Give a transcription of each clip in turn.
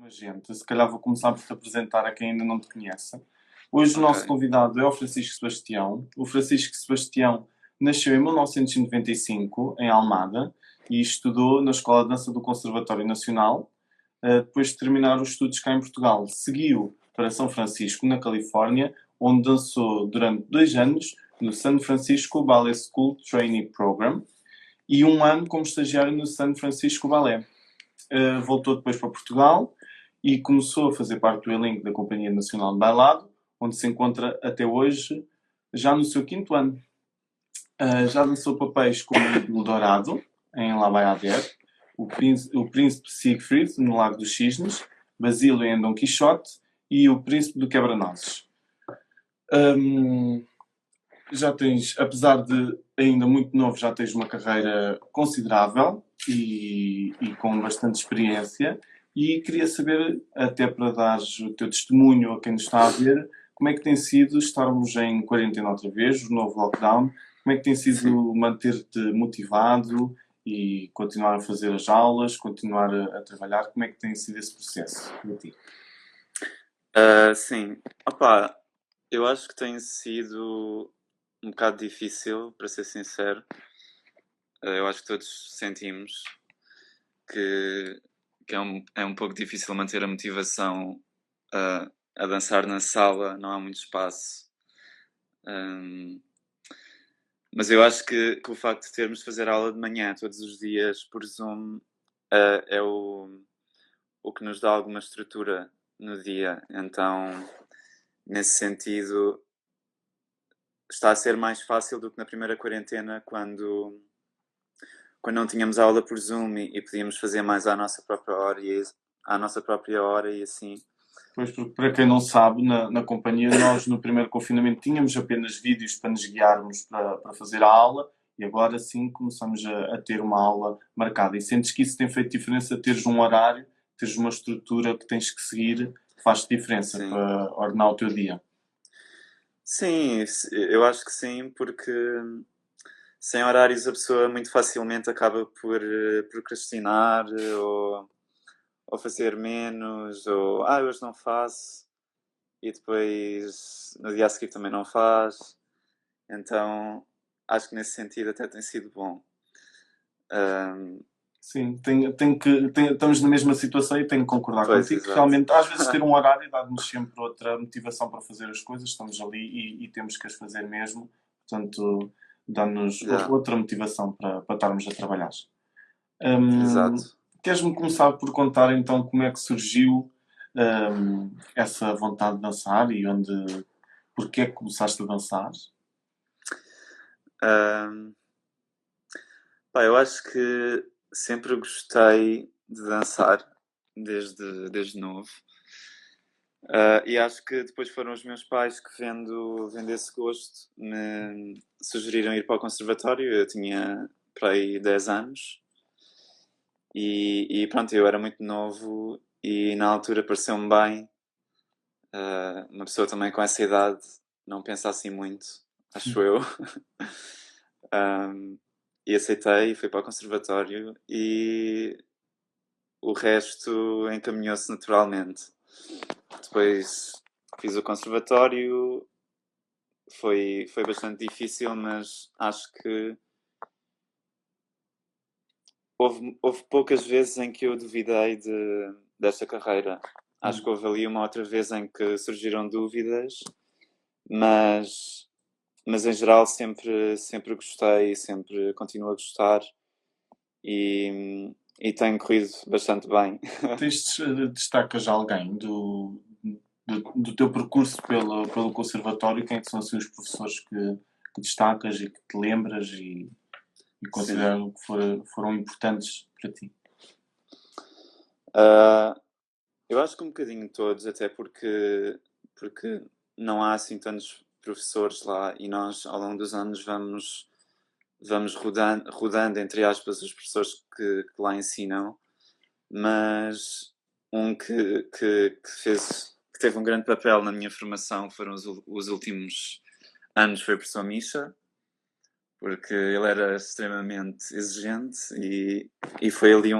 Gente, se calhar vou começar por te apresentar a quem ainda não te conhece. Hoje o Ok, nosso convidado é o Francisco Sebastião. O Francisco Sebastião nasceu em 1995, em Almada, e estudou na Escola de Dança do Conservatório Nacional. Depois de terminar os estudos cá em Portugal, seguiu para São Francisco, na Califórnia, onde dançou durante 2 anos no San Francisco Ballet School Trainee Program e 1 ano como estagiário no San Francisco Ballet. Voltou depois para Portugal e começou a fazer parte do elenco da Companhia Nacional de Bailado, onde se encontra até hoje, já no seu 5º ano. Já dançou papéis como o Dourado, em La Bayadère, o Príncipe Siegfried, no Lago dos Cisnes, Basílio em Dom Quixote e o Príncipe do Quebra-Nozes. Já tens, apesar de ainda muito novo, já tens uma carreira considerável e com bastante experiência. E queria saber, até para dares o teu testemunho a quem nos está a ver, como é que tem sido estarmos em quarentena outra vez, o novo lockdown, como é que tem sido manter-te motivado e continuar a fazer as aulas, continuar a trabalhar, como é que tem sido esse processo para ti? sim. Opá, eu acho que tem sido um bocado difícil, para ser sincero. Eu acho que todos sentimos que, que é um pouco difícil manter a motivação a dançar na sala, não há muito espaço. Hum, mas eu acho que o facto de termos de fazer aula de manhã todos os dias por Zoom é o que nos dá alguma estrutura no dia. Então, nesse sentido, está a ser mais fácil do que na primeira quarentena, quando não tínhamos aula por Zoom e podíamos fazer mais à nossa própria hora e assim. Pois, porque para quem não sabe, na companhia, nós no primeiro confinamento tínhamos apenas vídeos para nos guiarmos para fazer a aula e agora sim começamos a ter uma aula marcada. E sentes que isso tem feito diferença, teres um horário, teres uma estrutura que tens que seguir, faz diferença Sim. para ordenar o teu dia. Sim, eu acho que sim, porque sem horários a pessoa muito facilmente acaba por procrastinar ou fazer menos, ou hoje não faço, e depois no dia a seguir também não faz. Então acho que nesse sentido até tem sido bom. Ahm, Sim, estamos na mesma situação e tenho que concordar pois, contigo que exato. realmente às vezes ter um horário dá-nos sempre outra motivação para fazer as coisas, estamos ali e temos que as fazer mesmo, portanto dá-nos Yeah, outra motivação para estarmos a trabalhar. Hum, exato. Queres-me começar por contar então como é que surgiu essa vontade de dançar e porque é que começaste a dançar? Ahm, Pá, eu acho que sempre gostei de dançar desde novo. E acho que depois foram os meus pais que, vendo esse gosto, me sugeriram ir para o conservatório. Eu tinha para aí 10 anos e pronto, eu era muito novo e na altura pareceu-me bem. Uma pessoa também com essa idade não pensa assim muito, acho eu. Um, e aceitei, fui para o conservatório e o resto encaminhou-se naturalmente. Depois fiz o conservatório, foi bastante difícil, mas acho que houve poucas vezes em que eu duvidei desta carreira. Acho que houve ali uma outra vez em que surgiram dúvidas, mas, mas em geral sempre gostei, sempre continuo a gostar e tem corrido bastante bem. Destacas alguém do teu percurso pelo conservatório? Quem é que são assim, os professores que destacas e que te lembras e Sim. consideram que foram importantes para ti? Uh, eu acho que um bocadinho todos, até porque não há assim tantos professores lá e nós ao longo dos anos vamos rodando entre aspas os professores que lá ensinam, mas um que teve um grande papel na minha formação foram os últimos anos foi o professor Misha, porque ele era extremamente exigente e foi ali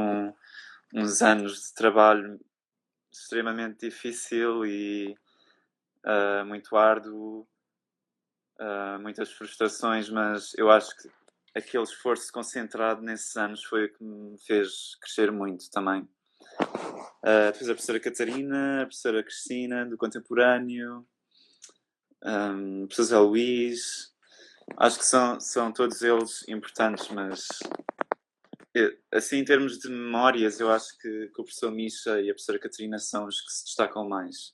uns anos de trabalho extremamente difícil e muito árduo, muitas frustrações, mas eu acho que aquele esforço concentrado nesses anos foi o que me fez crescer muito também. Depois a professora Catarina, a professora Cristina, do contemporâneo, o professor Zé Luís, acho que são todos eles importantes, mas assim em termos de memórias, eu acho que o professor Misha e a professora Catarina são os que se destacam mais.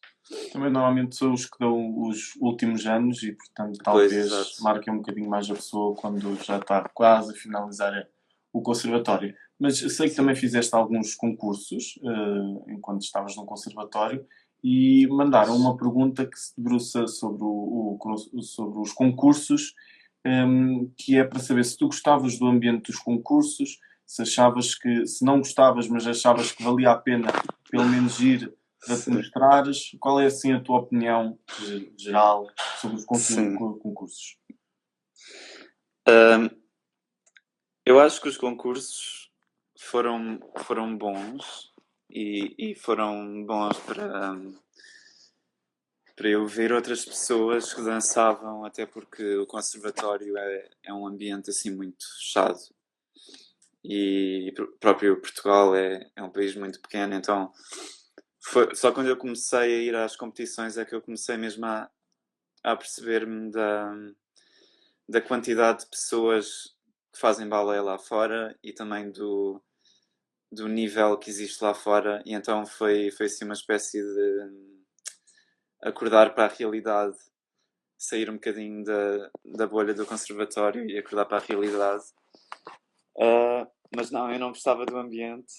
Também normalmente são os que dão os últimos anos e, portanto, Pois, talvez exato. marquem um bocadinho mais a pessoa quando já está quase a finalizar o conservatório. Mas eu sei que Sim. também fizeste alguns concursos enquanto estavas no conservatório e mandaram uma pergunta que se debruça sobre, sobre os concursos, que é para saber se tu gostavas do ambiente dos concursos, se achavas que, se não gostavas, mas achavas que valia a pena pelo menos ir para te mostrares. Qual é assim a tua opinião geral sobre os Sim. concursos? Eu acho que os concursos foram bons e foram bons para eu ver outras pessoas que dançavam, até porque o conservatório é um ambiente assim muito fechado e próprio Portugal é um país muito pequeno, então só quando eu comecei a ir às competições é que eu comecei mesmo a perceber-me da quantidade de pessoas que fazem balé lá fora e também do nível que existe lá fora, e então foi assim uma espécie de acordar para a realidade, sair um bocadinho da bolha do conservatório e acordar para a realidade. Mas não, eu não gostava do ambiente,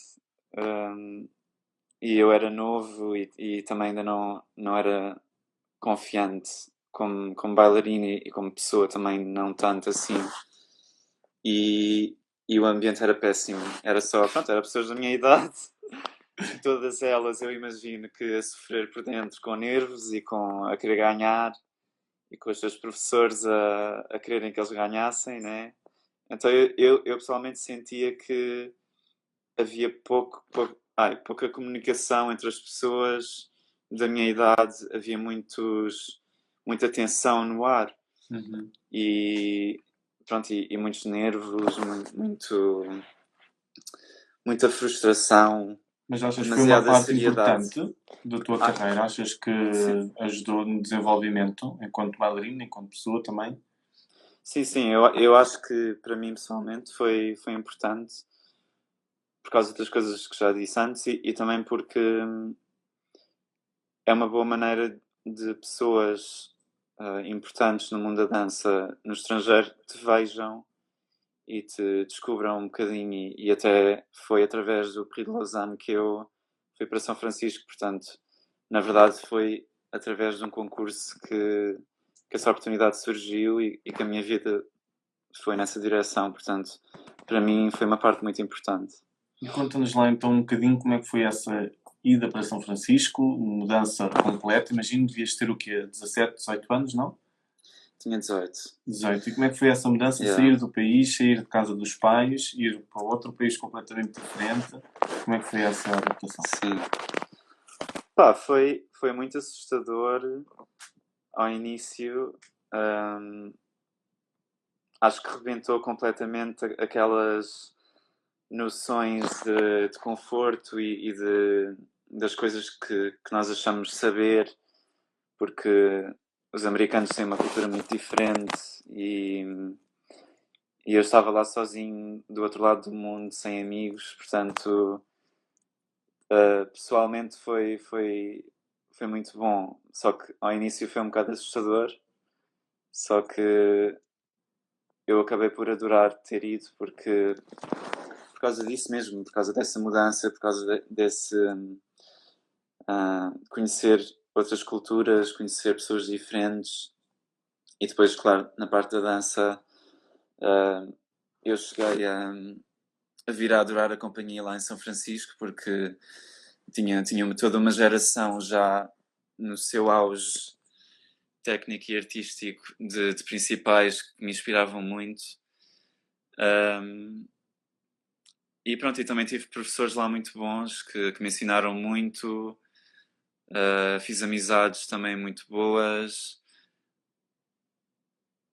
e eu era novo e também ainda não era confiante como bailarina e como pessoa também não tanto assim. E o ambiente era péssimo, era só, pronto, eram pessoas da minha idade. Todas elas, eu imagino que a sofrer por dentro com nervos e a querer ganhar e com os seus professores a quererem que eles ganhassem, né? Então eu pessoalmente sentia que havia pouca comunicação entre as pessoas da minha idade, havia muita tensão no ar Uhum. e, pronto, e muitos nervos, muita frustração. Mas achas que foi uma Demasiada parte seriedade. importante da tua Ah, carreira? Achas que sim, ajudou no desenvolvimento enquanto bailarina, enquanto pessoa também? sim, eu acho que para mim pessoalmente foi importante por causa das coisas que já disse antes e também porque é uma boa maneira de pessoas importantes no mundo da dança no estrangeiro te vejam e te descubram um bocadinho e até foi através do Prix de Lausanne que eu fui para São Francisco, portanto, na verdade foi através de um concurso que essa oportunidade surgiu e que a minha vida foi nessa direção, portanto, para mim foi uma parte muito importante. E conta-nos lá então um bocadinho como é que foi essa ida para São Francisco, mudança completa. Imagino, devias ter o quê? 17, 18 anos, não? Tinha 18. 18. E como é que foi essa mudança? Yeah. Sair do país, sair de casa dos pais, ir para outro país completamente diferente. Como é que foi essa adaptação? Sim. Pá, foi muito assustador ao início. hum, Acho que rebentou completamente aquelas noções de conforto das coisas que nós achamos saber, porque os americanos têm uma cultura muito diferente e eu estava lá sozinho do outro lado do mundo, sem amigos, portanto, pessoalmente foi muito bom. Só que ao início foi um bocado assustador, só que eu acabei por adorar ter ido porque por causa disso mesmo, por causa dessa mudança, por causa desse conhecer outras culturas, conhecer pessoas diferentes e depois, claro, na parte da dança eu cheguei a vir a adorar a companhia lá em São Francisco porque tinha toda uma geração já no seu auge técnico e artístico de principais que me inspiravam muito. E pronto, e também tive professores lá muito bons que me ensinaram muito. Fiz amizades também muito boas.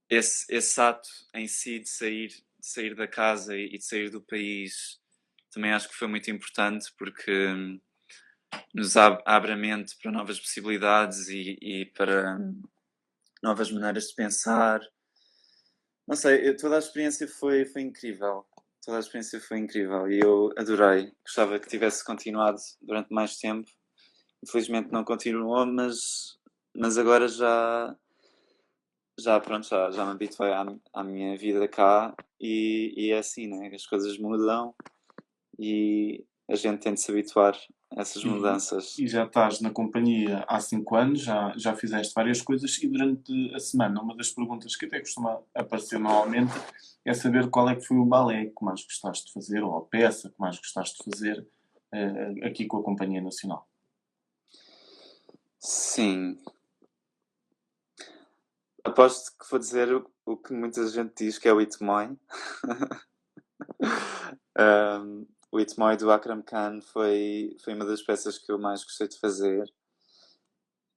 Esse ato em si de sair da casa e de sair do país também acho que foi muito importante porque nos abre a mente para novas possibilidades e para novas maneiras de pensar. Não sei, toda a experiência foi incrível. Toda a experiência foi incrível e eu adorei. Gostava que tivesse continuado durante mais tempo. Infelizmente não continuou, mas agora pronto, já me habituei à minha vida cá e é assim, né? As coisas mudam e a gente tem de se habituar a essas E, mudanças. e já estás na companhia há 5 anos, já fizeste várias coisas e durante a semana uma das perguntas que até costuma aparecer normalmente é saber qual é que foi o balé que mais gostaste de fazer ou a peça que mais gostaste de fazer aqui com a Companhia Nacional. Sim, aposto que vou dizer o que muita gente diz que é o Itmoy. O Itmoy do Akram Khan foi uma das peças que eu mais gostei de fazer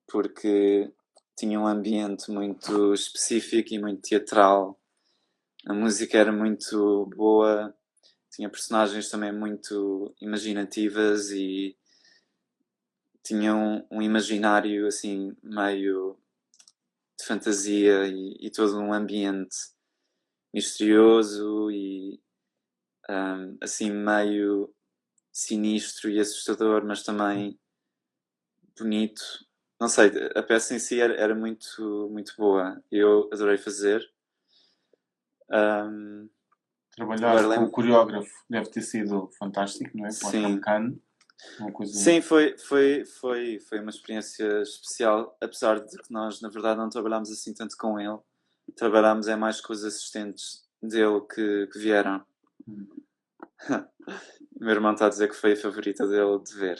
porque tinha um ambiente muito específico e muito teatral. A música era muito boa, tinha personagens também muito imaginativas e tinha um imaginário assim meio de fantasia e todo um ambiente misterioso e assim meio sinistro e assustador, mas também bonito. Não sei, a peça em si era muito, muito boa. Eu adorei fazer. Um, Agora Trabalhar com o lembro. coreógrafo deve ter sido fantástico, não é? Com a Akram Sim. Khan, uma coisa. Sim, foi uma experiência especial, apesar de que nós, na verdade, não trabalhámos assim tanto com ele. Trabalhámos mais com os assistentes dele que vieram. hum, O meu irmão está a dizer que foi a favorita dele de ver.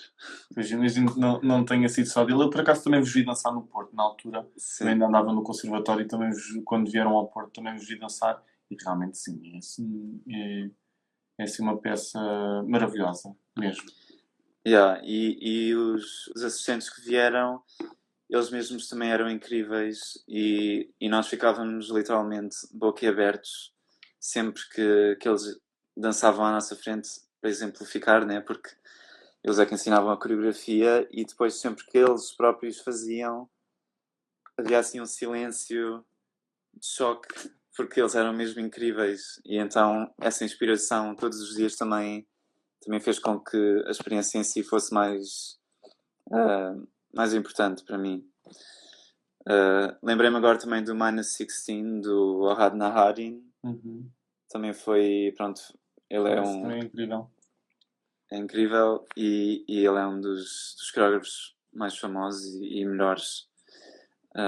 Pois imagino que não tenha sido só dele. Eu por acaso também vos vi dançar no Porto, na altura. Eu Sim. ainda andava no conservatório e também quando vieram ao Porto também vos vi dançar. E realmente sim, é assim uma peça maravilhosa mesmo. Yeah, e os assistentes que vieram, eles mesmos também eram incríveis e nós ficávamos literalmente boquiabertos sempre que eles dançavam à nossa frente para exemplificar, né? Porque eles é que ensinavam a coreografia e depois sempre que eles próprios faziam, havia assim um silêncio de choque porque eles eram mesmo incríveis e então essa inspiração todos os dias também fez com que a experiência em si fosse mais importante para mim. Lembrei-me agora também do Minus 16 do Ohad Naharin. Uhum. Também foi, pronto, ele Esse também é incrível. é incrível e ele é um dos coreógrafos mais famosos e melhores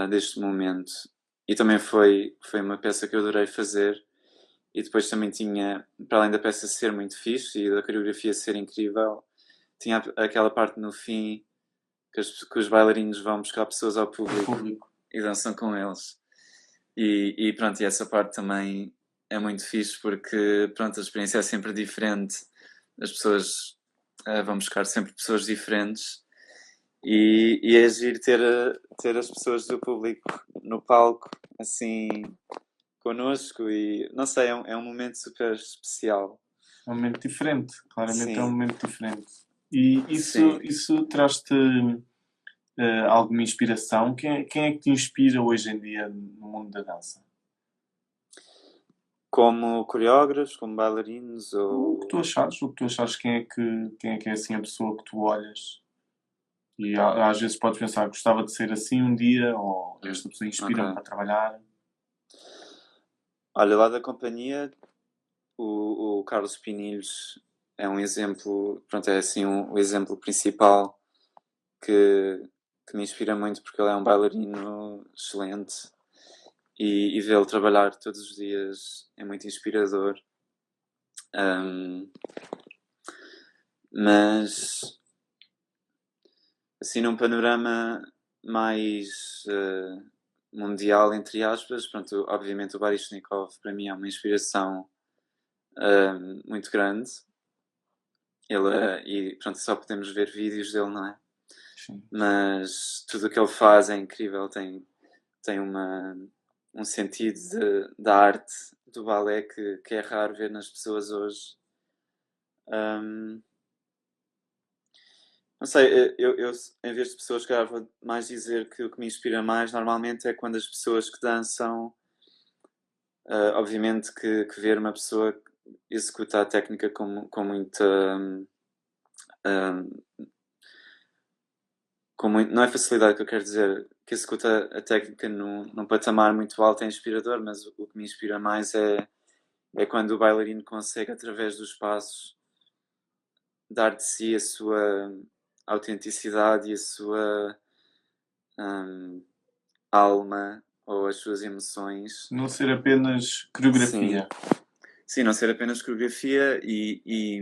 deste momento. E também foi uma peça que eu adorei fazer. E depois também tinha, para além da peça ser muito fixe e da coreografia ser incrível, tinha aquela parte no fim que os bailarinos vão buscar pessoas ao O público público. e dançam com eles. E pronto, e essa parte também é muito fixe porque pronto, a experiência é sempre diferente. As pessoas vão buscar sempre pessoas diferentes e é giro ter as pessoas do público no palco assim connosco e não sei, é um momento super especial. É um momento diferente. Claramente é um Sim, momento diferente. E isso, sim. isso traz-te alguma inspiração? Quem é que te inspira hoje em dia no mundo da dança? Como coreógrafos, como bailarinos O que tu achares quem é assim a pessoa que tu olhas e às vezes podes pensar gostava de ser assim um dia ou Hum, esta pessoa ok. inspira-me para trabalhar. Olha, lá da companhia, o Carlos Pinilhos é um exemplo, pronto, é assim o exemplo principal que, que me inspira muito porque ele é um bailarino excelente e vê-lo trabalhar todos os dias é muito inspirador. Um, mas assim num panorama mais mundial, entre aspas, pronto, obviamente o Baryshnikov para mim é uma inspiração muito grande. Ele, e pronto, só podemos ver vídeos dele, não é? Sim. mas tudo o que ele faz é incrível, tem um sentido da arte do balé que é raro ver nas pessoas hoje. Hum, não sei, eu em vez de pessoas, calhar vou mais dizer que o que me inspira mais normalmente é quando as pessoas que dançam, obviamente que ver uma pessoa executar a técnica com muita. hum, não é facilidade que eu quero dizer, que executa a técnica num patamar muito alto é inspirador, mas o que me inspira mais é quando o bailarino consegue, através dos passos, dar de si a sua autenticidade e a sua hum, alma ou as suas emoções. Não ser apenas Sim, coreografia. sim, não ser apenas coreografia e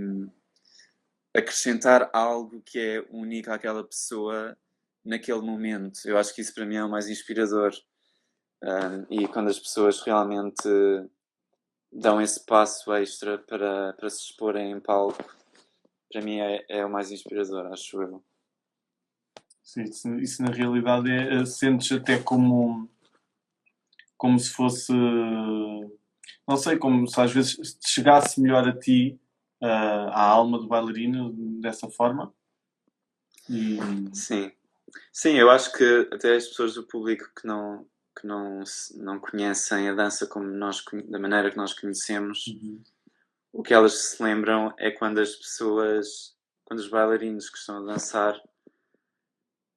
acrescentar algo que é único àquela pessoa naquele momento. Eu acho que isso para mim é o mais inspirador. E quando as pessoas realmente dão esse passo extra para se exporem em palco, para mim é o mais inspirador, acho eu. Sim, isso na realidade sentes até como se fosse, não sei, como se às vezes te chegasse melhor a ti, à alma do bailarino dessa forma. E Sim. Sim, eu acho que até as pessoas do público não conhecem a dança como da maneira que nós conhecemos, uhum. o que elas se lembram é quando as pessoas, quando os bailarinos que estão a dançar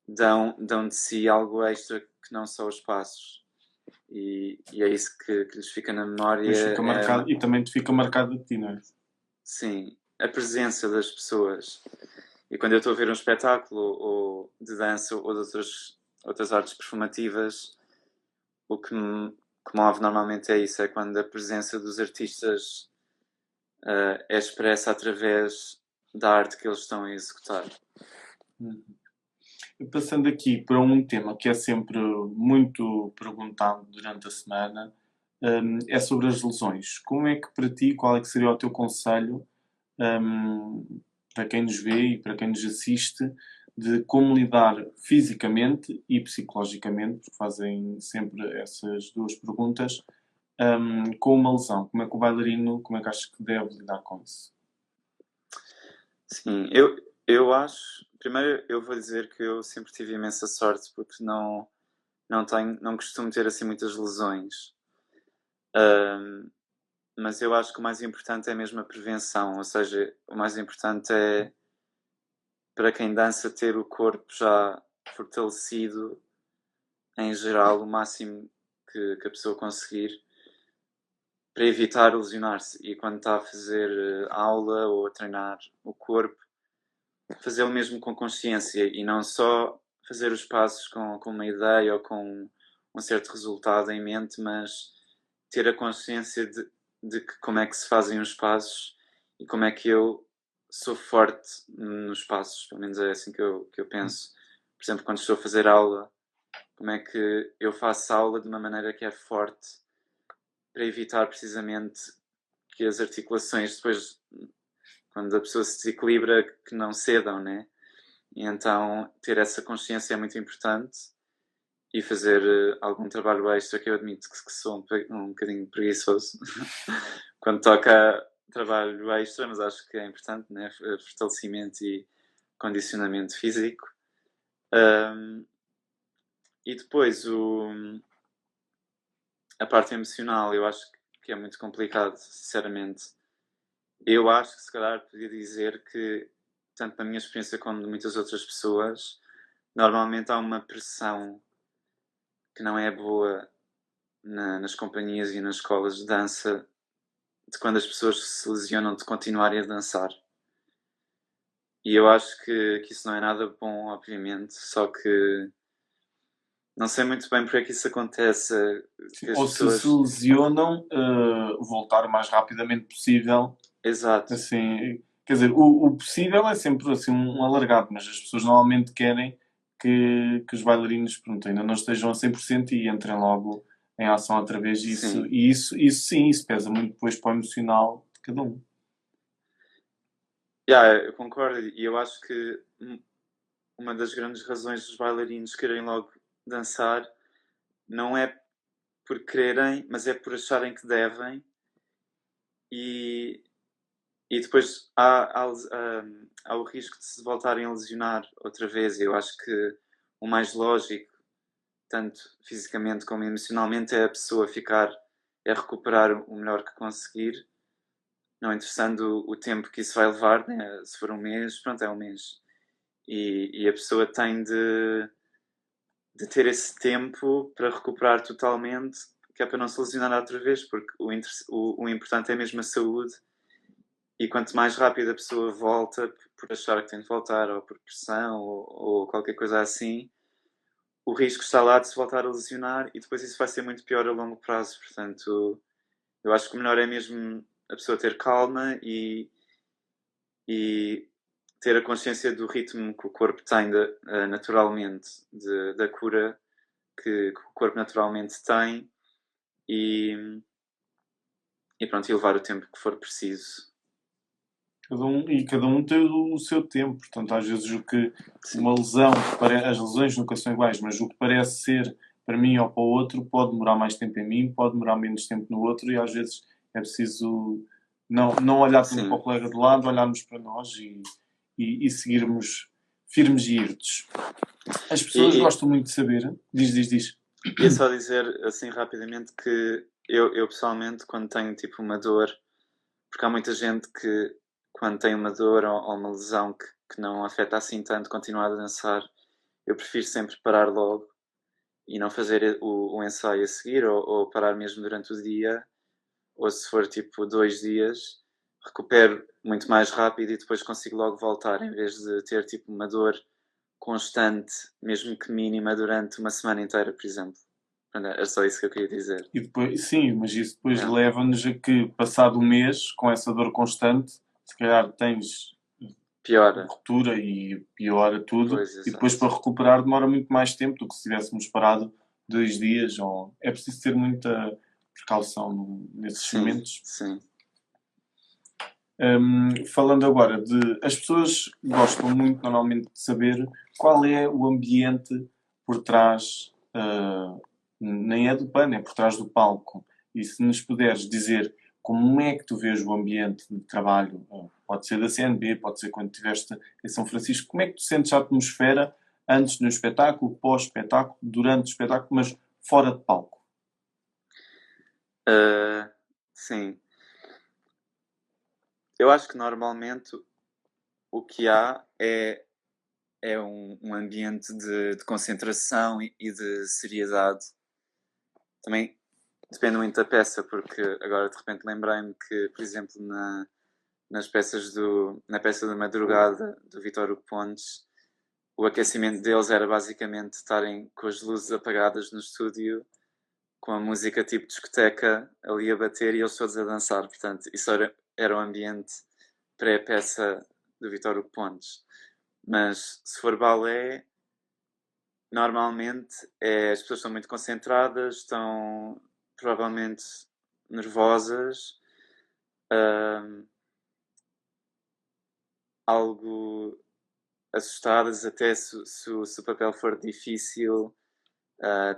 dão de si algo extra que não só os passos. E é isso que lhes fica na memória. Depois fica marcado, e também te fica marcado de ti, não é? Sim, a presença das pessoas. E quando eu estou a ver um espetáculo ou de dança ou de outras artes performativas, o que move normalmente é isso, é quando a presença dos artistas é expressa através da arte que eles estão a executar. Uhum. Passando aqui para um tema que é sempre muito perguntado durante a semana, é sobre as lesões. Como é que para ti, qual é que seria o teu conselho, para quem nos vê e para quem nos assiste, de como lidar fisicamente e psicologicamente, porque fazem sempre essas duas perguntas, com uma lesão? Como é que o bailarino, como é que achas que deve lidar com isso? Sim, eu acho. Primeiro, eu vou dizer que eu sempre tive imensa sorte porque não costumo ter assim muitas lesões. Ahm, mas eu acho que o mais importante é mesmo a prevenção, ou seja, o mais importante é para quem dança ter o corpo já fortalecido em geral o máximo que a pessoa conseguir para evitar lesionar-se e quando está a fazer aula ou a treinar o corpo, fazê-lo mesmo com consciência e não só fazer os passos com uma ideia ou com um certo resultado em mente, mas ter a consciência de que como é que se fazem os passos e como é que eu sou forte nos passos, pelo menos é assim que eu penso. Por exemplo, quando estou a fazer aula, como é que eu faço aula de uma maneira que é forte para evitar precisamente que as articulações depois, quando a pessoa se desequilibra, que não cedam, né? E então ter essa consciência é muito importante e fazer algum trabalho extra, que eu admito que sou um bocadinho preguiçoso quando toca trabalho extra, mas acho que é importante, né? Fortalecimento e condicionamento físico. Um, e depois a parte emocional, eu acho que é muito complicado, sinceramente. Eu acho que se calhar podia dizer que, tanto na minha experiência como de muitas outras pessoas, normalmente há uma pressão que não é boa nas companhias e nas escolas de dança de quando as pessoas se lesionam de continuarem a dançar. E eu acho que isso não é nada bom, obviamente, só que não sei muito bem porque é que isso acontece, que as Ou se pessoas... lesionam, voltar o mais rapidamente possível. Exato, Assim, quer dizer, o possível é sempre assim um alargado, mas as pessoas normalmente querem que os bailarinos, pronto, ainda não estejam a 100% e entrem logo em ação outra vez. sim. Isso sim, isso pesa muito depois para o emocional de cada um. Yeah, eu concordo e eu acho que uma das grandes razões dos bailarinos quererem logo dançar não é por quererem, mas é por acharem que devem, e, e depois há o risco de se voltarem a lesionar outra vez. Eu acho que o mais lógico, tanto fisicamente como emocionalmente, é a pessoa é recuperar o melhor que conseguir, não interessando o tempo que isso vai levar, né? Se for um mês, pronto, é um mês. E a pessoa tem de ter esse tempo para recuperar totalmente, que é para não se lesionar outra vez, porque o importante é mesmo a saúde, e quanto mais rápido a pessoa volta, por achar que tem de voltar, ou por pressão, ou qualquer coisa assim, o risco está lá de se voltar a lesionar, e depois isso vai ser muito pior a longo prazo. Portanto, eu acho que o melhor é mesmo a pessoa ter calma e ter a consciência do ritmo que o corpo tem naturalmente, da cura que o corpo naturalmente tem, e, e pronto, e levar o tempo que for preciso. Cada um tem o seu tempo, portanto, às vezes Sim. uma lesão, as lesões nunca são iguais, mas o que parece ser para mim ou para o outro pode demorar mais tempo em mim, pode demorar menos tempo no outro, e às vezes é preciso não olhar tanto para o Sim. colega do lado, olharmos para nós e seguirmos firmes e irtos. As pessoas E, gostam muito de saber, diz. ia só dizer assim rapidamente que eu pessoalmente, quando tenho tipo uma dor, porque há muita gente que quando tem uma dor ou uma lesão que não afeta assim tanto continuar a dançar, eu prefiro sempre parar logo e não fazer o ensaio a seguir, ou parar mesmo durante o dia, ou se for tipo 2 dias, recupero muito mais rápido e depois consigo logo voltar, em vez de ter tipo uma dor constante, mesmo que mínima, durante uma semana inteira, por exemplo. É só isso que eu queria dizer. E depois, sim, mas isso depois É. leva-nos a que, passado um mês, com essa dor constante, se calhar tens Piora. ruptura e piora tudo, Pois, e depois exato. para recuperar demora muito mais tempo do que se tivéssemos parado 2 dias. Ou... É preciso ter muita precaução nesses Sim, momentos. sim. Falando agora de. As pessoas gostam muito, normalmente, de saber qual é o ambiente por trás, nem é do pano, é por trás do palco. E se nos puderes dizer como é que tu vês o ambiente de trabalho, pode ser da CNB, pode ser quando estiveste em São Francisco, como é que tu sentes a atmosfera antes do espetáculo, pós-espetáculo, durante o espetáculo, mas fora de palco? Sim. Eu acho que normalmente o que há é um ambiente de concentração e de seriedade. Também depende muito da peça, porque agora de repente lembrei-me que, por exemplo, na peça da Madrugada do Vítor Hugo Pontes, o aquecimento deles era basicamente estarem com as luzes apagadas no estúdio, com a música tipo discoteca ali a bater e eles todos a dançar. Portanto, isso era o ambiente pré-peça do Vítor Hugo Pontes. Mas se for balé, normalmente as pessoas estão muito concentradas, estão provavelmente nervosas, algo assustadas, até se o papel for difícil.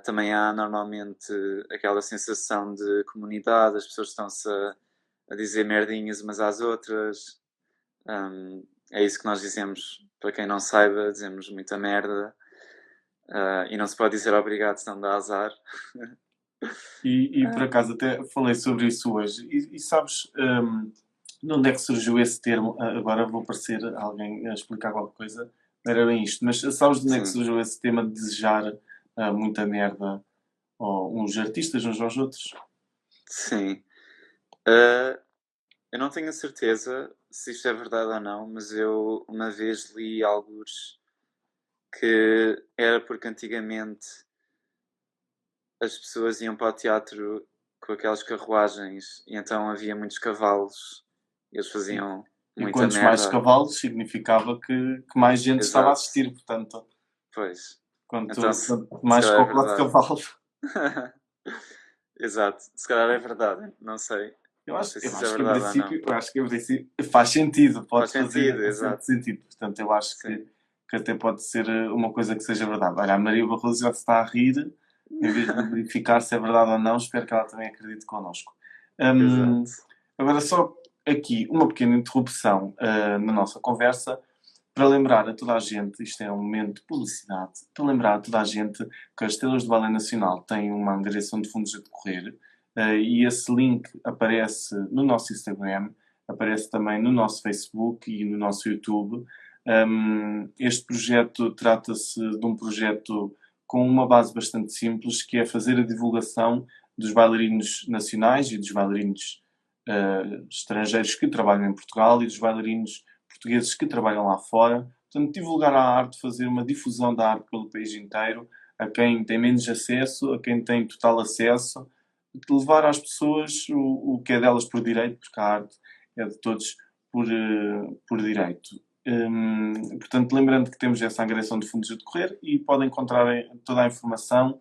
Também há normalmente aquela sensação de comunidade, as pessoas estão-se a dizer merdinhas umas às outras. É isso que nós dizemos, para quem não saiba, dizemos muita merda. E não se pode dizer obrigado, senão dá azar. E por acaso até falei sobre isso hoje. E sabes, de onde é que surgiu esse termo? Agora vou parecer alguém a explicar qualquer coisa. Não era bem isto, mas sabes de onde é que Sim, surgiu esse tema de desejar muita merda uns artistas uns aos outros? sim. Uh, eu não tenho a certeza se isto é verdade ou não, mas eu uma vez li algures que era porque antigamente as pessoas iam para o teatro com aquelas carruagens e então havia muitos cavalos e eles E, faziam e muita quantos mais merda. cavalos significava que mais gente estava a Exato, assistir. Portanto, pois. Então quanto se mais calhar é cocó de verdade. cavalo. Exato, se calhar é verdade, não sei. Eu Não acho, sei se eu isso é acho que em verdade ou não. princípio, eu acho que em princípio faz sentido, Faz pode fazer sentido, bastante exato. sentido. Portanto, eu acho Sim. que até pode ser uma coisa que seja verdade. Olha, a Maria Barroso já se está a rir, em vez de verificar se é verdade ou não, espero que ela também acredite connosco. Exato. Agora, só aqui uma pequena interrupção na nossa conversa para lembrar a toda a gente, isto é um momento de publicidade, para lembrar a toda a gente que as Estrelas do Balé Nacional têm uma angariação de fundos a decorrer e esse link aparece no nosso Instagram, aparece também no nosso Facebook e no nosso YouTube. Este projeto trata-se de um projeto com uma base bastante simples, que é fazer a divulgação dos bailarinos nacionais e dos bailarinos estrangeiros que trabalham em Portugal e dos bailarinos portugueses que trabalham lá fora. Portanto, divulgar a arte, fazer uma difusão da arte pelo país inteiro, a quem tem menos acesso, a quem tem total acesso, levar às pessoas o que é delas por direito, porque a arte é de todos por direito. Portanto, lembrando que temos essa angariação de fundos a decorrer e podem encontrar toda a informação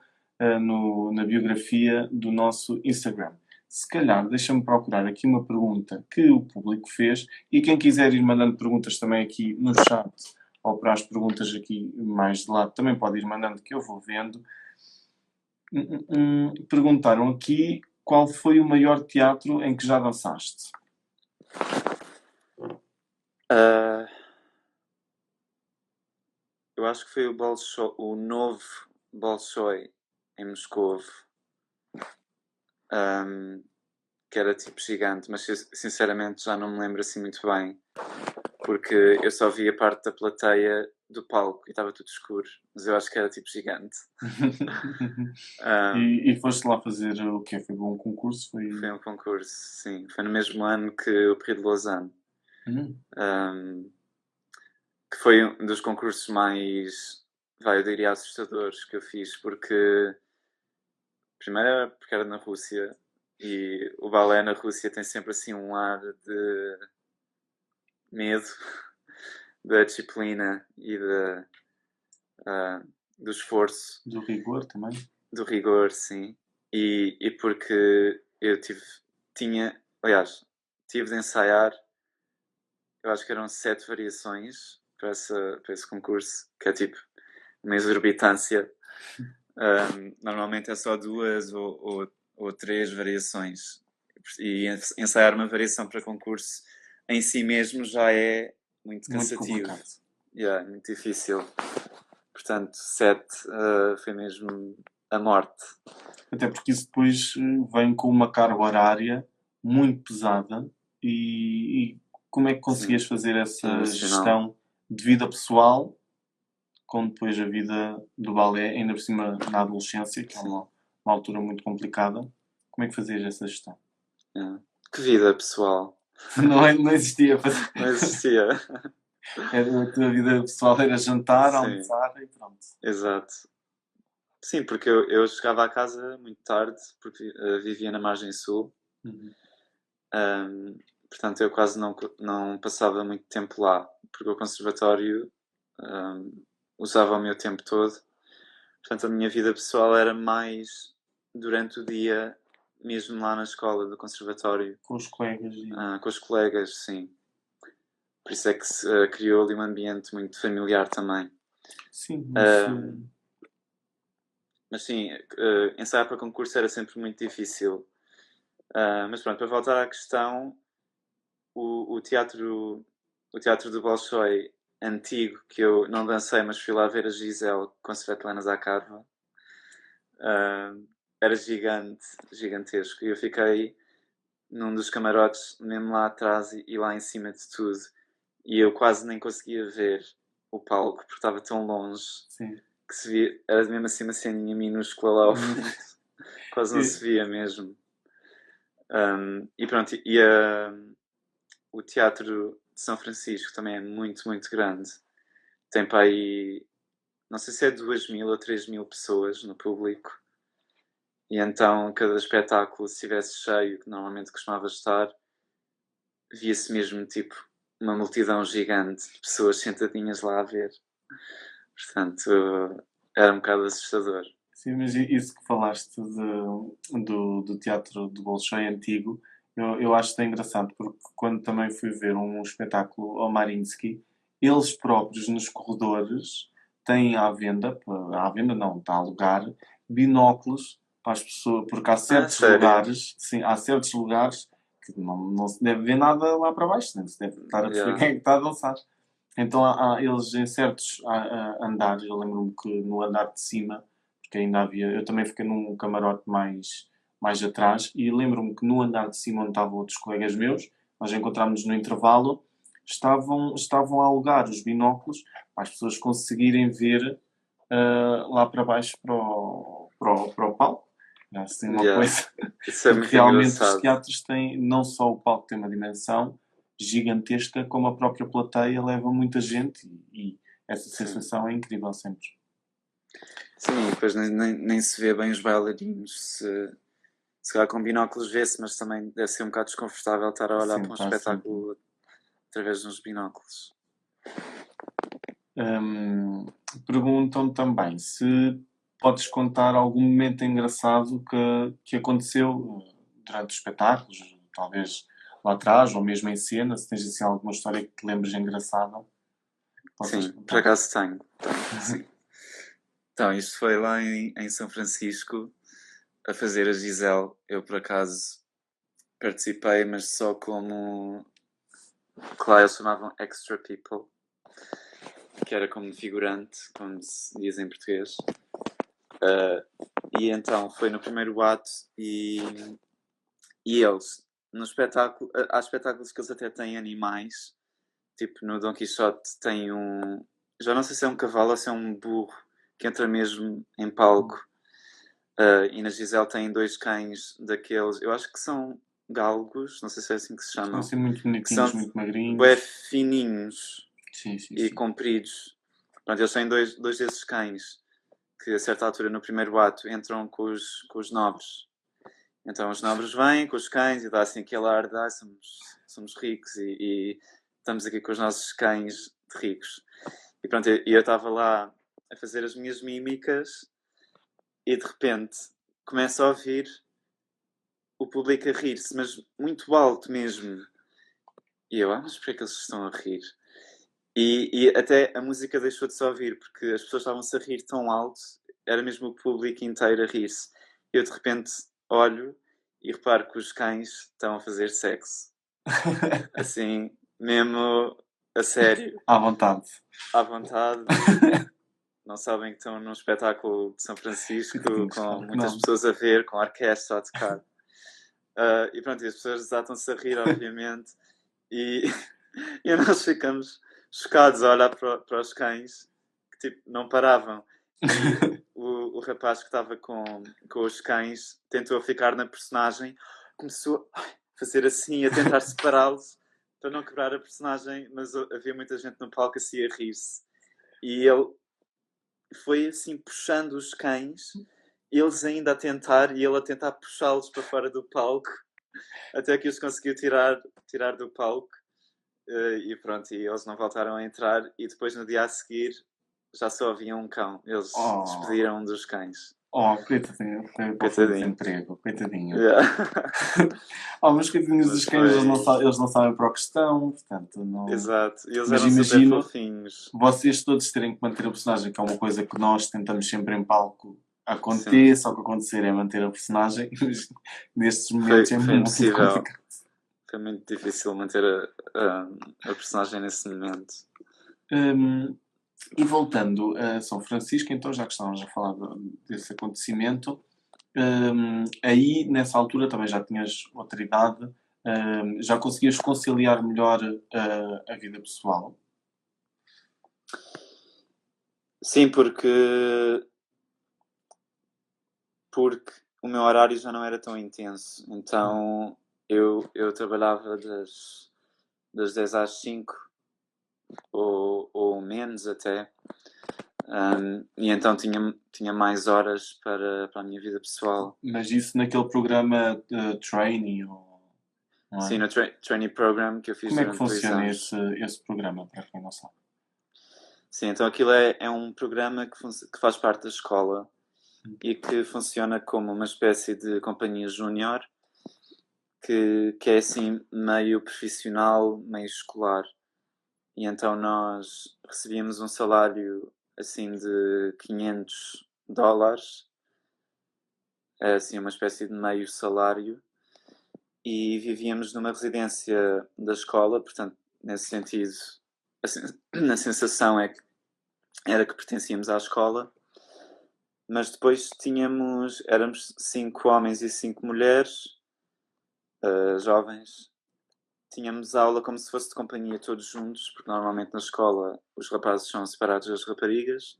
na biografia do nosso Instagram. Se calhar, deixa-me procurar aqui uma pergunta que o público fez e quem quiser ir mandando perguntas também aqui no chat ou para as perguntas aqui mais de lado também pode ir mandando que eu vou vendo. Perguntaram aqui qual foi o maior teatro em que já dançaste? Eu acho que foi o novo Bolshoi em Moscovo, que era tipo gigante, mas sinceramente já não me lembro assim muito bem, porque eu só vi a parte da plateia do palco e estava tudo escuro, mas eu acho que era tipo gigante. E foste lá fazer o quê? Foi um concurso? Foi um concurso, sim. Foi no mesmo ano que o Prix de Lausanne. Que foi um dos concursos mais, eu diria, assustadores que eu fiz, porque primeiro era porque era na Rússia e o balé na Rússia tem sempre assim um ar de medo da disciplina e do esforço. Do rigor também? Do rigor, sim. E porque eu aliás, tive de ensaiar, eu acho que eram 7 variações para esse concurso, que é tipo uma exorbitância. Normalmente é só 2 ou 3 variações. E ensaiar uma variação para concurso em si mesmo já é muito cansativo. Muito difícil. Portanto, 7 foi mesmo a morte. Até porque isso depois vem com uma carga horária muito pesada e como é que conseguias fazer essa gestão de vida pessoal com depois a vida do balé, ainda por cima na adolescência, que é uma altura muito complicada. Como é que fazias essa gestão? Que vida pessoal? Não existia. Não existia. A tua vida pessoal era jantar, almoçar e pronto. Exato. Sim, porque eu chegava a casa muito tarde, porque vivia na margem sul. Portanto, eu quase não passava muito tempo lá, porque o conservatório usava o meu tempo todo. Portanto, a minha vida pessoal era mais durante o dia, mesmo lá na escola do conservatório. Com os colegas. Com os colegas, sim. Por isso é que se criou ali um ambiente muito familiar também. Sim, mas sim, ensaiar para concurso era sempre muito difícil. Mas pronto, para voltar à questão, o teatro do Bolshoi antigo, que eu não dancei, mas fui lá ver a Gisele com a Svetlana Zakharova, era gigantesco. E eu fiquei num dos camarotes, mesmo lá atrás e lá em cima de tudo. E eu quase nem conseguia ver o palco, porque estava tão longe. Sim. Que se via, era mesmo assim uma ceninha minúscula lá ao fundo. Quase não se via mesmo. E pronto, o Teatro de São Francisco também é muito, muito grande. Tem para aí, não sei se é 2.000 ou 3.000 pessoas no público. E então, cada espetáculo, se estivesse cheio, que normalmente costumava estar, via-se mesmo tipo uma multidão gigante de pessoas sentadinhas lá a ver. Portanto, era um bocado assustador. Sim, mas isso que falaste do teatro do Bolshoi antigo, eu acho que é engraçado, porque quando também fui ver um espetáculo ao Mariinsky, eles próprios nos corredores têm à venda não, está a alugar, binóculos para as pessoas, porque há certos sério? lugares, sim, há certos lugares que não se deve ver nada lá para baixo, nem se deve estar a perceber Yeah. quem é que está a dançar. Então eles em certos andares, eu lembro-me que no andar de cima, porque ainda havia, eu também fiquei num camarote mais atrás, e lembro-me que no andar de cima onde estavam outros colegas meus, nós encontrámos no intervalo, estavam a alugar os binóculos para as pessoas conseguirem ver lá para baixo para o palco. É assim uma Yeah. coisa. Isso é Porque muito realmente os engraçado. teatros têm, não só o palco tem uma dimensão gigantesca, como a própria plateia leva muita gente e essa Sim. sensação é incrível sempre. Sim, e depois nem se vê bem os bailarinos. Se calhar com binóculos vê-se, mas também deve ser um bocado desconfortável estar a olhar Sim, para um está sempre. espetáculo através de uns binóculos. Perguntam também se podes contar algum momento engraçado que aconteceu durante os espetáculos, talvez lá atrás ou mesmo em cena, se tens assim alguma história que te lembres engraçada. Possas Sim, por contar. acaso tenho. Sim. Então, isto foi lá em São Francisco, a fazer a Giselle. Eu, por acaso, participei, mas só como... que lá eles chamavam Extra People, que era como figurante, como se diz em português. E então, foi no primeiro ato e eles, no espetáculo... Há espetáculos que eles até têm animais. Tipo, no Dom Quixote tem um... Já não sei se é um cavalo ou se é um burro que entra mesmo em palco. E na Giselle tem 2 cães daqueles... Eu acho que são galgos, não sei se é assim que se São chamam. assim muito Que bonitinhos, são muito bué magrinhos. fininhos Sim, sim, e sim. compridos. Pronto, eles têm dois desses cães que a certa altura no primeiro ato entram com os nobres. Então os nobres vêm com os cães e dá assim aquele ar de somos ricos e estamos aqui com os nossos cães de ricos. E pronto, eu estava lá a fazer as minhas mímicas e de repente começo a ouvir o público a rir-se, mas muito alto mesmo. E eu, mas porquê é que eles estão a rir? E até a música deixou de se ouvir, porque as pessoas estavam-se a rir tão alto, era mesmo o público inteiro a rir-se. Eu de repente olho e reparo que os cães estão a fazer sexo. Assim, mesmo a sério, À vontade. à vontade. Não sabem que estão num espetáculo de São Francisco Coitadinhos, com claro que muitas não. pessoas a ver, com a orquestra a tocar. E pronto, e as pessoas desatam-se a rir, obviamente. E, e nós ficamos chocados a olhar para os cães que tipo, não paravam. E o rapaz que estava com os cães tentou ficar na personagem, começou a fazer assim, a tentar separá-los para não quebrar a personagem, mas havia muita gente no palco assim a rir-se. E ele foi assim puxando os cães, eles ainda a tentar e ele a tentar puxá-los para fora do palco, até que os conseguiu tirar do palco. E pronto, e eles não voltaram a entrar. E depois no dia a seguir já só havia um cão. Eles Oh, despediram um dos cães. coitadinho, foi para o fundo de Coitadinho. desemprego, coitadinho. Yeah. Mas coitadinhos Mas dos cães, foi. eles não sabem para o que estão, portanto, não. Exato. E eles Mas eram super imagino fofinhos. vocês todos terem que manter a personagem, que é uma coisa que nós tentamos sempre em palco Sim. aconteça, o que acontecer é manter a personagem, mas nestes momentos é Foi muito impossível. complicado. Foi muito difícil manter a personagem nesse momento. E voltando a São Francisco, então, já que estávamos a falar desse acontecimento, aí nessa altura também já tinhas outra idade, já conseguias conciliar melhor a vida pessoal? Sim, porque o meu horário já não era tão intenso. Então eu trabalhava das 10 às 5 ou menos até. E então tinha mais horas para a minha vida pessoal. Mas isso naquele programa de trainee, não Sim, é? no trainee program que eu fiz Como é que durante 2 funciona anos. esse programa, para quem não sabe? Sim, então aquilo é um programa que faz parte da escola e que funciona como uma espécie de companhia júnior que é assim meio profissional, meio escolar. e então nós recebíamos um salário assim de $500, assim uma espécie de meio salário, e vivíamos numa residência da escola, portanto, nesse sentido, a sensação era que pertencíamos à escola, mas depois éramos 5 homens e 5 mulheres, jovens. Tínhamos aula como se fosse de companhia todos juntos, porque normalmente na escola os rapazes são separados das raparigas.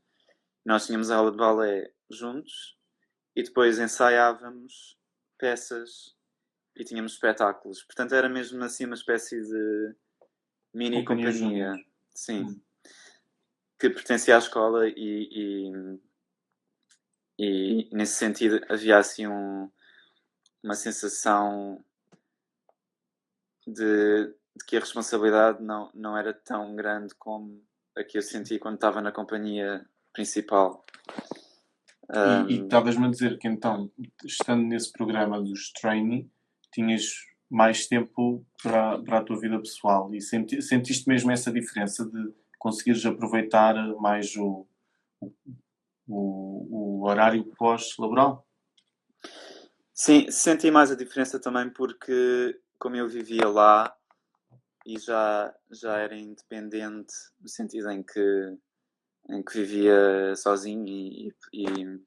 Nós tínhamos aula de balé juntos e depois ensaiávamos peças e tínhamos espetáculos. Portanto, era mesmo assim uma espécie de mini Companhia companhia. Júnior. Sim. Que pertencia à escola e nesse sentido havia assim uma sensação de que a responsabilidade não era tão grande como a que eu senti quando estava na companhia principal. E estavas-me a dizer que então, estando nesse programa dos trainee, tinhas mais tempo para a tua vida pessoal e sentiste mesmo essa diferença de conseguires aproveitar mais o horário pós-laboral? Sim, senti mais a diferença também porque, como eu vivia lá e já era independente, no sentido em que vivia sozinho e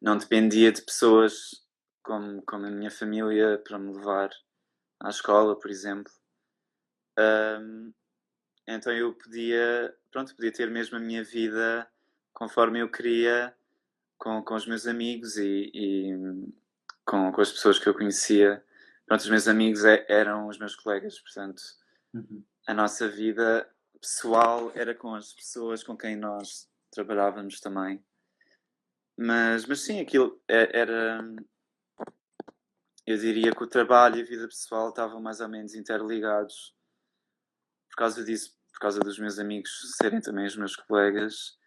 não dependia de pessoas como a minha família para me levar à escola, por exemplo. Então eu podia ter mesmo a minha vida conforme eu queria, com os meus amigos e com as pessoas que eu conhecia. Pronto, os meus amigos eram os meus colegas, portanto, a nossa vida pessoal era com as pessoas com quem nós trabalhávamos também. Mas sim, aquilo era. Eu diria que o trabalho e a vida pessoal estavam mais ou menos interligados por causa disso, por causa dos meus amigos serem também os meus colegas.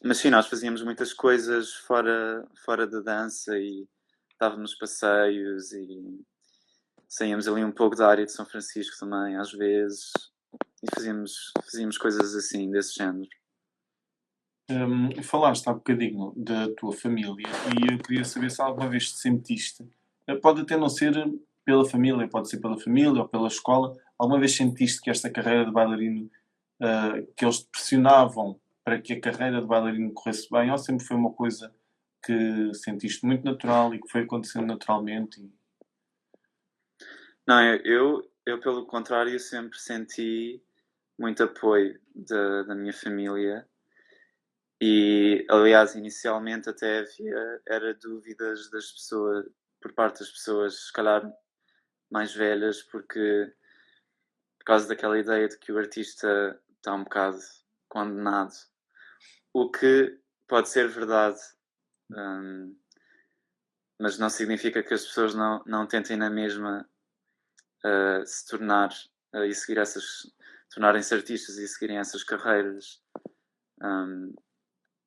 Mas sim, nós fazíamos muitas coisas fora da dança e dávamos passeios e saíamos ali um pouco da área de São Francisco também, às vezes, e fazíamos coisas assim, desse género. Falaste há bocadinho da tua família e eu queria saber se alguma vez te sentiste, pode até não ser pela família, pode ser pela família ou pela escola, alguma vez sentiste que esta carreira de bailarino, que eles te pressionavam para que a carreira de bailarino corresse bem, ou sempre foi uma coisa que sentiste muito natural e que foi acontecendo naturalmente? Não, eu pelo contrário sempre senti muito apoio da minha família e aliás inicialmente até era dúvidas das pessoas, por parte das pessoas se calhar mais velhas, porque por causa daquela ideia de que o artista está um bocado condenado, o que pode ser verdade, mas não significa que as pessoas não tentem na mesma se tornar e seguir tornarem-se artistas e seguirem essas carreiras.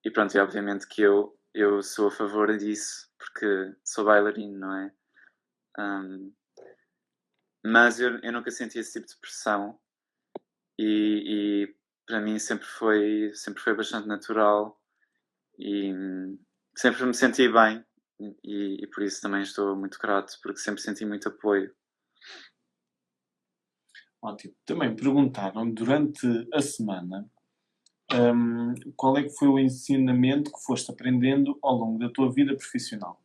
E pronto, e obviamente que eu sou a favor disso, porque sou bailarino, não é? Mas eu nunca senti esse tipo de pressão e para mim sempre foi bastante natural e sempre me senti bem e por isso também estou muito grato, porque sempre senti muito apoio. Ótimo. Também perguntaram durante a semana, qual é que foi o ensinamento que foste aprendendo ao longo da tua vida profissional?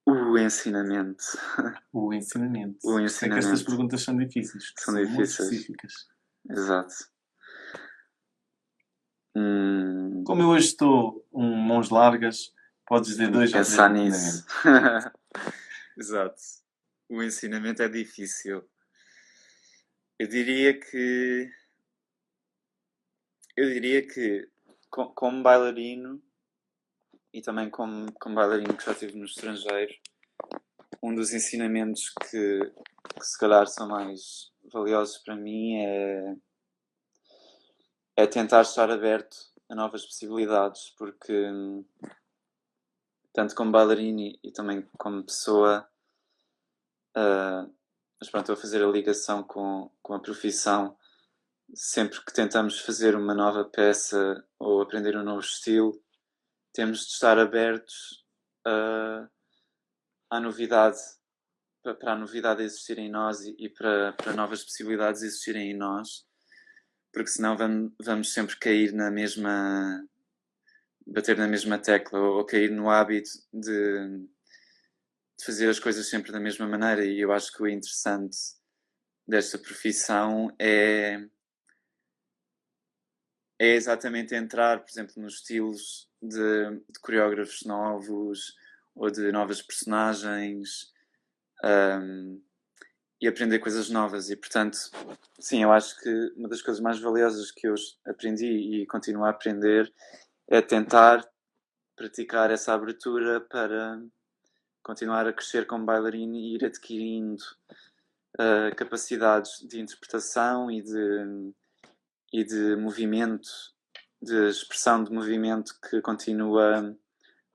O ensinamento. O ensinamento. O Por isso é que estas ensinamento. perguntas são difíceis, que São são muito difíceis. específicas. Exato. Como eu hoje estou mãos largas, podes dizer Tenho que 2 ou 3 pensar ensinamentos. nisso. Exato. O ensinamento é difícil. Eu diria que. Como bailarino e também como bailarino que já estive no estrangeiro, um dos ensinamentos que se calhar são mais valiosos para mim é tentar estar aberto a novas possibilidades, porque tanto como bailarino e também como pessoa, mas pronto, estou a fazer a ligação com a profissão. Sempre que tentamos fazer uma nova peça ou aprender um novo estilo, temos de estar abertos à novidade, para a novidade existir em nós e para novas possibilidades existirem em nós, porque senão vamos sempre cair bater na mesma tecla ou cair no hábito de fazer as coisas sempre da mesma maneira. E eu acho que o interessante desta profissão é exatamente entrar, por exemplo, nos estilos de coreógrafos novos ou de novas personagens, e aprender coisas novas. E, portanto, sim, eu acho que uma das coisas mais valiosas que eu aprendi e continuo a aprender é tentar praticar essa abertura para continuar a crescer como bailarino e ir adquirindo capacidades de interpretação e de movimento, de expressão de movimento, que continua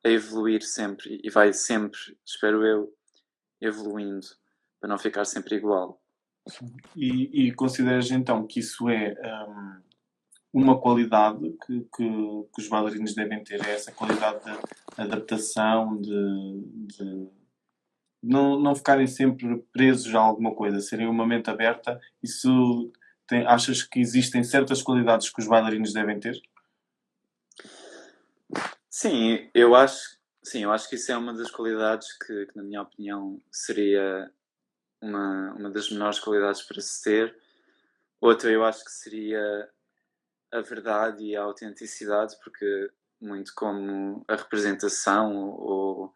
a evoluir sempre e vai sempre, espero eu, evoluindo para não ficar sempre igual. E consideras então que isso é uma qualidade que os bailarinos devem ter, é essa qualidade de adaptação, de não ficarem sempre presos a alguma coisa, serem uma mente aberta. Isso achas que existem certas qualidades que os bailarinos devem ter? Sim, eu acho que isso é uma das qualidades que na minha opinião, seria uma das melhores qualidades para se ter. Outra, eu acho que seria a verdade e a autenticidade, porque muito como a representação ou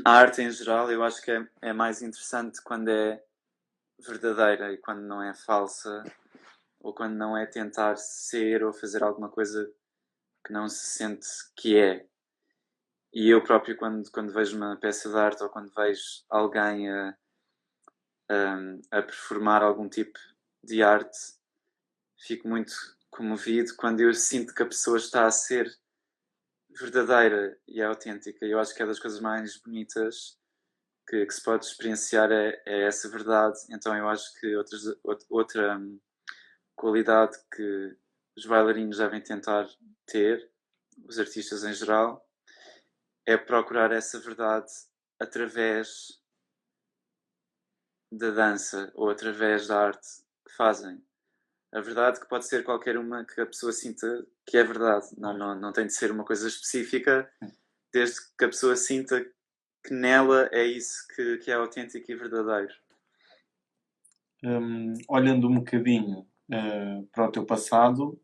a arte em geral, eu acho que é mais interessante quando é verdadeira e quando não é falsa, ou quando não é tentar ser ou fazer alguma coisa que não se sente que é. E eu próprio, quando vejo uma peça de arte ou quando vejo alguém a performar algum tipo de arte, fico muito comovido quando eu sinto que a pessoa está a ser verdadeira e autêntica. Eu acho que é das coisas mais bonitas que se pode experienciar é essa verdade. Então eu acho que outra qualidade que os bailarinos devem tentar ter, os artistas em geral, é procurar essa verdade através da dança ou através da arte que fazem. A verdade que pode ser qualquer uma que a pessoa sinta que é verdade. Não tem de ser uma coisa específica, desde que a pessoa sinta que nela é isso que é autêntico e verdadeiro. Olhando um bocadinho para o teu passado,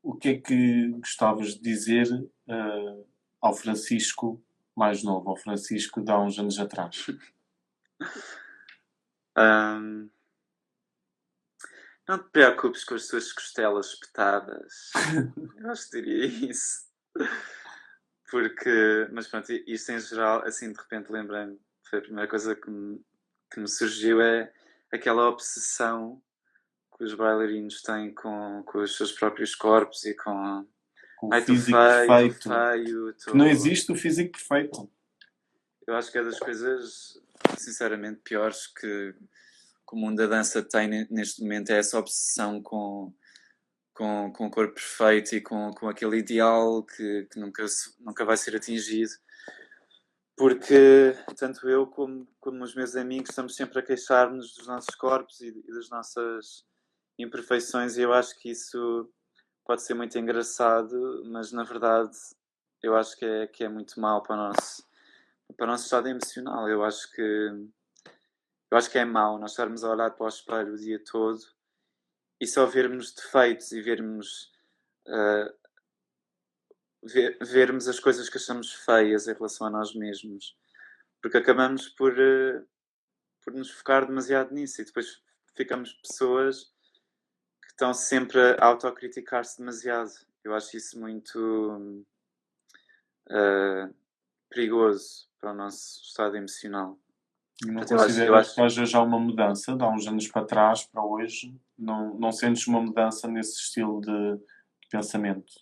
o que é que gostavas de dizer ao Francisco mais novo, ao Francisco de há uns anos atrás? Não te preocupes com as tuas costelas espetadas. Eu acho que diria isso. Porque, mas pronto, isto em geral, assim de repente lembrei-me, foi a primeira coisa que me surgiu, é aquela obsessão que os bailarinos têm com os seus próprios corpos e com Com o ai, físico estou perfeito. feio, Que não existe o físico perfeito. Eu acho que é das coisas, sinceramente, piores que o mundo da dança tem neste momento, é essa obsessão com o corpo perfeito e com aquele ideal que nunca vai ser atingido. Porque tanto eu como os meus amigos estamos sempre a queixar-nos dos nossos corpos e das nossas imperfeições, e eu acho que isso pode ser muito engraçado, mas na verdade eu acho que é muito mau para o nosso estado emocional. Eu acho que é mau nós estarmos a olhar para o espelho o dia todo e só vermos defeitos e vermos as coisas que achamos feias em relação a nós mesmos, porque acabamos por nos focar demasiado nisso e depois ficamos pessoas que estão sempre a autocriticar-se demasiado. Eu acho isso muito perigoso para o nosso estado emocional. Não Portanto, eu consideras que acho haja já uma mudança de há uns anos para trás para hoje? Não sentes uma mudança nesse estilo de pensamento?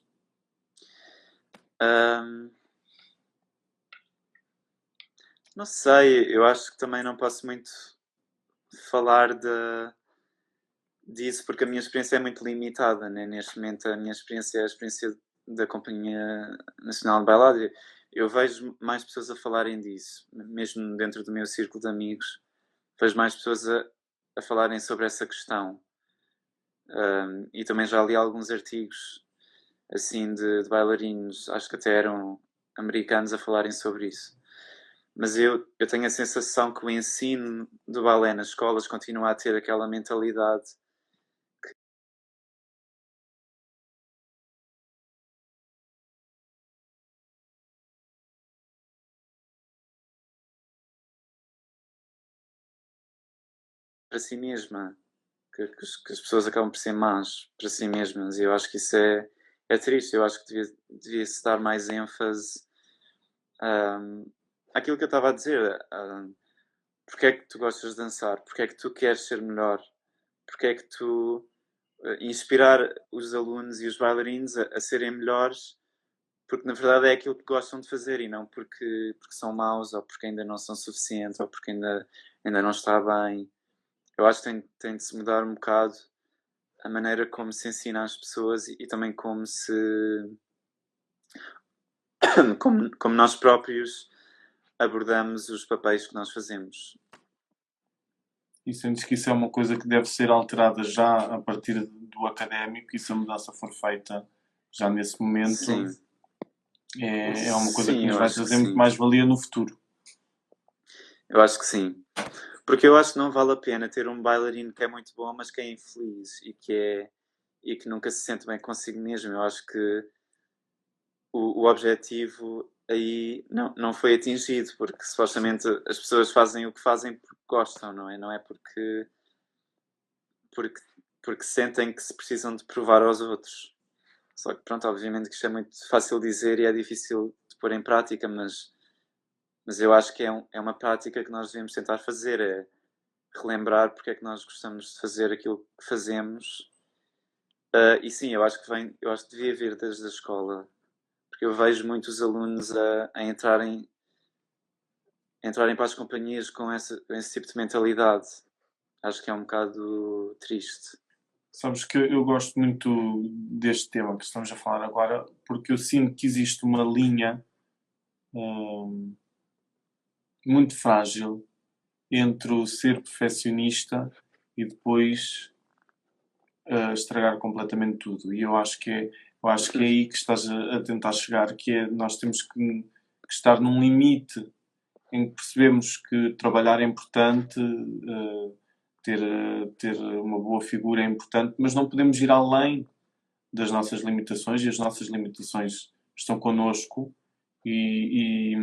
hum, Não sei, eu acho que também não posso muito falar disso porque a minha experiência é muito limitada, né? Neste momento a minha experiência é a experiência da Companhia Nacional de Bailado. Eu vejo mais pessoas a falarem disso, mesmo dentro do meu círculo de amigos, vejo mais pessoas a falarem sobre essa questão. E também já li alguns artigos assim de bailarinos, acho que até eram americanos, a falarem sobre isso. Mas eu tenho a sensação que o ensino do balé nas escolas continua a ter aquela mentalidade para si mesma, que as pessoas acabam por ser más para si mesmas, e eu acho que isso é triste. Eu acho que devia-se dar mais ênfase àquilo que eu estava a dizer. Porque é que tu gostas de dançar? Porque é que tu queres ser melhor? Porque é que tu inspirar os alunos e os bailarinos a serem melhores, porque na verdade é aquilo que gostam de fazer e não porque são maus ou porque ainda não são suficientes ou porque ainda não está bem. Eu acho que tem de se mudar um bocado a maneira como se ensina às pessoas e também como se como nós próprios abordamos os papéis que nós fazemos. E sentes que isso é uma coisa que deve ser alterada já a partir do académico, e se a mudança for feita já nesse momento, Sim, é uma coisa que sim, nos eu vai acho que trazer muito sim. mais valia no futuro. Eu acho que sim. Porque eu acho que não vale a pena ter um bailarino que é muito bom, mas que é infeliz e que nunca se sente bem consigo mesmo. Eu acho que o objetivo aí não foi atingido, porque supostamente as pessoas fazem o que fazem porque gostam, não é? Não é porque, porque sentem que se precisam de provar aos outros. Só que, pronto, obviamente que isto é muito fácil dizer e é difícil de pôr em prática, mas eu acho que é uma prática que nós devemos tentar fazer, é relembrar porque é que nós gostamos de fazer aquilo que fazemos. E sim, eu acho que devia vir desde a escola, porque eu vejo muitos alunos a entrarem para as companhias com esse tipo de mentalidade. Acho que é um bocado triste. Sabes que eu gosto muito deste tema que estamos a falar agora, porque eu sinto que existe uma linha hum, muito frágil entre o ser perfeccionista e depois estragar completamente tudo. E eu acho que é aí que estás a tentar chegar, que é nós temos que estar num limite em que percebemos que trabalhar é importante, ter uma boa figura é importante, mas não podemos ir além das nossas limitações, e as nossas limitações estão connosco. E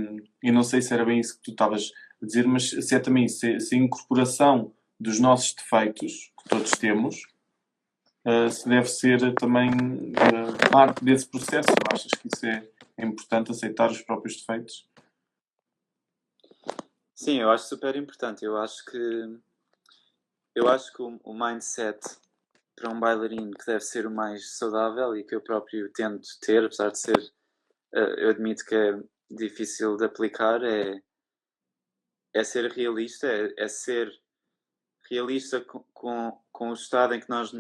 não sei se era bem isso que tu estavas a dizer, mas se é também isso, se a incorporação dos nossos defeitos, que todos temos, se deve ser também parte desse processo. Achas que isso é importante, aceitar os próprios defeitos? Sim, eu acho super importante. Eu acho que o mindset para um bailarino que deve ser o mais saudável e que eu próprio tento ter, apesar de ser, eu admito que é difícil de aplicar, é ser realista, é ser realista com o estado em que nós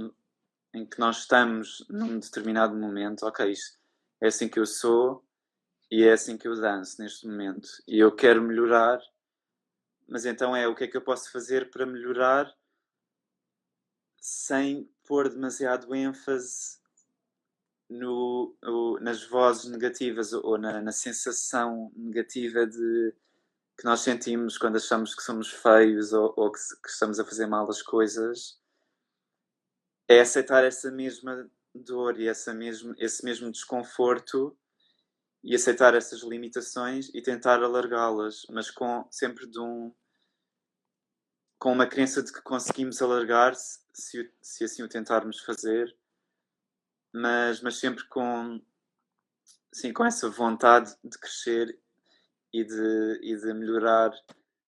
estamos num determinado momento. Ok, isto é assim que eu sou e é assim que eu danço neste momento. E eu quero melhorar, mas então o que é que eu posso fazer para melhorar sem pôr demasiado ênfase nas vozes negativas ou na sensação negativa que nós sentimos quando achamos que somos feios ou que estamos a fazer mal as coisas. É aceitar essa mesma dor e esse mesmo desconforto e aceitar essas limitações e tentar alargá-las, mas sempre com uma crença de que conseguimos alargar se assim o tentarmos fazer, mas sempre sim, com essa vontade de crescer e de melhorar,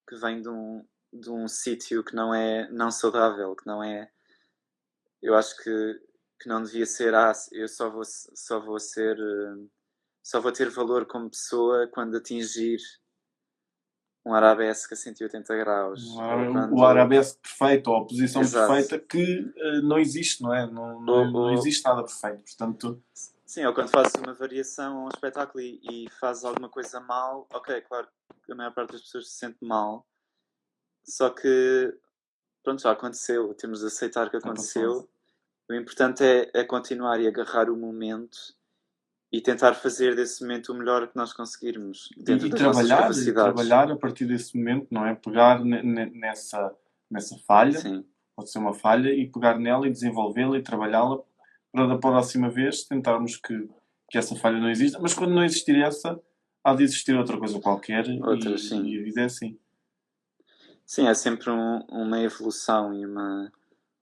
que vem de um sítio que não é não saudável, que não é. Eu acho que não devia ser, eu só vou ser, só vou ter valor como pessoa quando atingir um arabesque a 180 graus. Ou quando... O arabesque perfeito, ou a posição Exato. perfeita, que não existe, não é? Não existe nada perfeito, portanto... Sim, ou quando fazes uma variação a um espetáculo e fazes alguma coisa mal, ok, claro que a maior parte das pessoas se sente mal, só que, pronto, já aconteceu, temos de aceitar que aconteceu. O importante é continuar e agarrar o momento e tentar fazer desse momento o melhor que nós conseguirmos, dentro das nossas capacidades. Trabalhar a partir desse momento, não é? Pegar nessa falha, Sim. Pode ser uma falha, e pegar nela e desenvolvê-la e trabalhá-la para da próxima vez tentarmos que essa falha não exista. Mas quando não existir essa, há de existir outra coisa qualquer. Sim. E a vida é assim. Sim, é sempre uma evolução e uma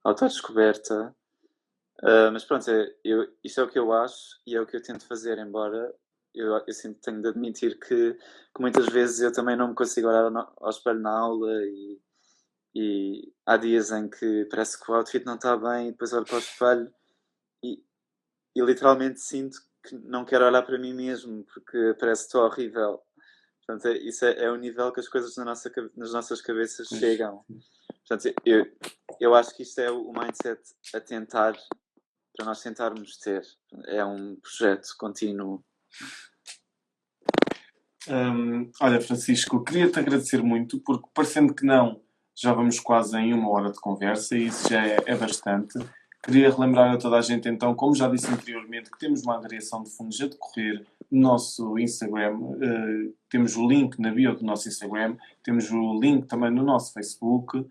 autodescoberta. Mas pronto, isso é o que eu acho e é o que eu tento fazer, embora eu sempre tenho de admitir que muitas vezes eu também não me consigo olhar ao espelho na aula e há dias em que parece que o outfit não está bem e depois olho para o espelho e literalmente sinto que não quero olhar para mim mesmo porque parece que estou horrível. Portanto, isso é o nível que as coisas nas nossas cabeças chegam. Portanto, eu acho que isto é o mindset a tentar, para nós tentarmos ter. É um projeto contínuo. Olha, Francisco, queria-te agradecer muito, porque parecendo que não, já vamos quase em 1 hora de conversa e isso já é bastante. Queria relembrar a toda a gente, então, como já disse anteriormente, que temos uma agregação de fundos a decorrer no nosso Instagram. Temos o link na bio do nosso Instagram, temos o link também no nosso Facebook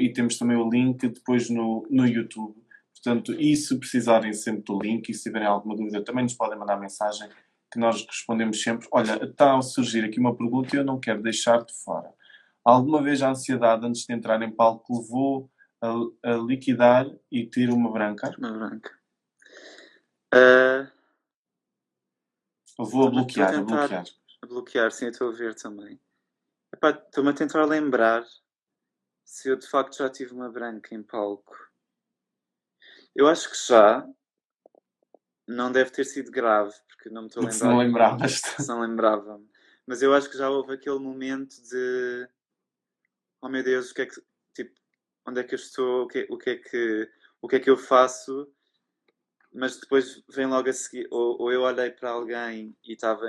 e temos também o link depois no YouTube. Portanto, e se precisarem sempre do link e se tiverem alguma dúvida, também nos podem mandar mensagem que nós respondemos sempre. Olha, está a surgir aqui uma pergunta e eu não quero deixar de fora. Alguma vez a ansiedade antes de entrar em palco levou a liquidar e ter uma branca? Uma branca. Levou a bloquear, A bloquear, sim, eu estou a ver também. Estou-me a tentar lembrar se eu de facto já tive uma branca em palco. Eu acho que já. Não deve ter sido grave, porque não me estou a lembrar. Se não lembravas. Se não lembrava-me. Mas eu acho que já houve aquele momento de... Oh meu Deus, o que é que... Tipo, onde é que eu estou? O que é que eu faço? Mas depois vem logo a seguir... Ou eu olhei para alguém e estava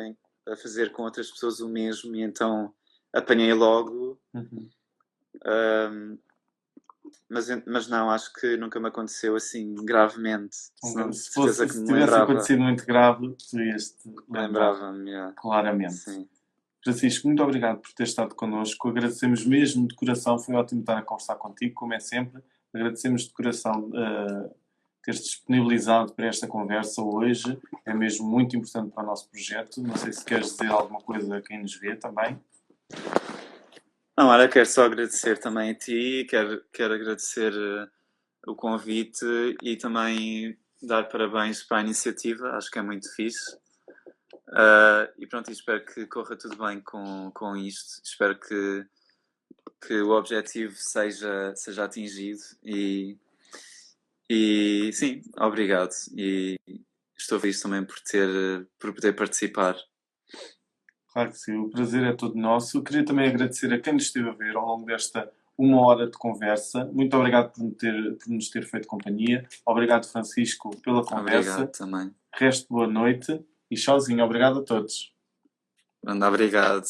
a fazer com outras pessoas o mesmo e então apanhei logo. Mas não, acho que nunca me aconteceu assim gravemente. Se tivesse acontecido muito grave, tu ias-te lembrava-me, claramente. Sim. Francisco, muito obrigado por ter estado connosco. Agradecemos mesmo de coração. Foi ótimo estar a conversar contigo, como é sempre. Agradecemos de coração teres disponibilizado para esta conversa hoje. É mesmo muito importante para o nosso projeto. Não sei se queres dizer alguma coisa a quem nos vê também. Não, olha, quero só agradecer também a ti, quero agradecer o convite e também dar parabéns para a iniciativa, acho que é muito fixe. E pronto, espero que corra tudo bem com isto, espero que o objetivo seja atingido e sim, obrigado e estou feliz também por poder participar. Claro que sim, o prazer é todo nosso. Queria também agradecer a quem nos esteve a ver ao longo desta 1 hora de conversa. Muito obrigado por nos ter feito companhia. Obrigado, Francisco, pela conversa. Obrigado também. Resto boa noite e tchauzinho. Obrigado a todos. Obrigado.